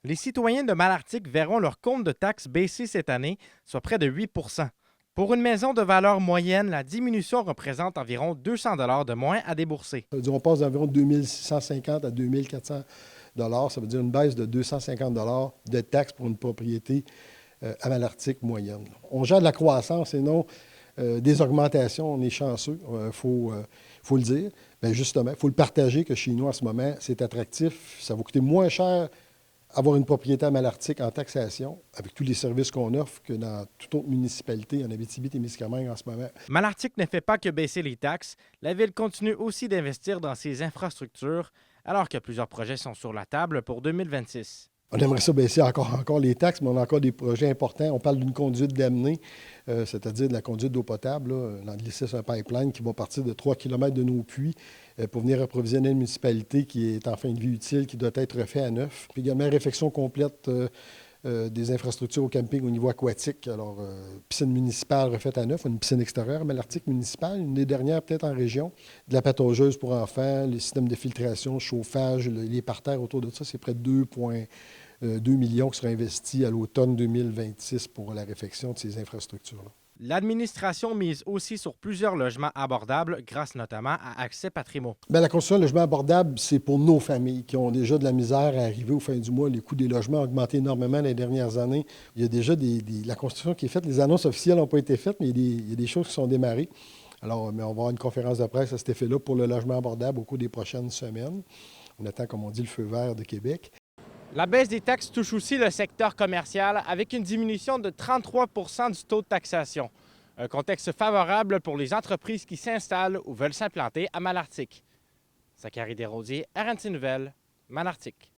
Les citoyens de Malartic verront leur compte de taxes baisser cette année, soit près de 8 Pour une maison de valeur moyenne, la diminution représente environ 200 de moins à débourser. Ça veut dire on passe d'environ 2650 à 2400 ça veut dire une baisse de 250 de taxes pour une propriété à Malartic moyenne. On gère de la croissance et non des augmentations. On est chanceux, faut le dire. Bien justement, il faut le partager que chez nous en ce moment, c'est attractif. Ça va coûter moins cher avoir une propriété à Malartic en taxation, avec tous les services qu'on offre, que dans toute autre municipalité en Abitibi-Témiscamingue en ce moment. Malartic ne fait pas que baisser les taxes. La ville continue aussi d'investir dans ses infrastructures, alors que plusieurs projets sont sur la table pour 2026. On aimerait ça baisser encore les taxes, mais on a encore des projets importants. On parle d'une conduite d'amener, c'est-à-dire de la conduite d'eau potable. Là, dans c'est un pipeline qui va partir de 3 km de nos puits pour venir approvisionner une municipalité qui est en fin de vie utile, qui doit être refait à neuf. Puis également, réfection complète des infrastructures au camping au niveau aquatique. Alors, piscine municipale refaite à neuf, une piscine extérieure, mais l'article municipal, une des dernières peut-être en région, de la pataugeuse pour enfants, les systèmes de filtration, chauffage, les parterres autour de ça, c'est près de 2 millions qui seront investis à l'automne 2026 pour la réfection de ces infrastructures-là. L'administration mise aussi sur plusieurs logements abordables grâce notamment à Accès Patrimo. Bien, la construction de logements abordables, c'est pour nos familles qui ont déjà de la misère à arriver au fin du mois. Les coûts des logements ont augmenté énormément les dernières années. Il y a déjà la construction qui est faite. Les annonces officielles n'ont pas été faites, mais il y a des choses qui sont démarrées. Alors, mais on va avoir une conférence de presse à cet effet-là pour le logement abordable au cours des prochaines semaines. On attend, comme on dit, le feu vert de Québec. La baisse des taxes touche aussi le secteur commercial avec une diminution de 33 du taux de taxation. Un contexte favorable pour les entreprises qui s'installent ou veulent s'implanter à Malartic. Zachary Desrosiers, RNC Nouvelles, Malartic.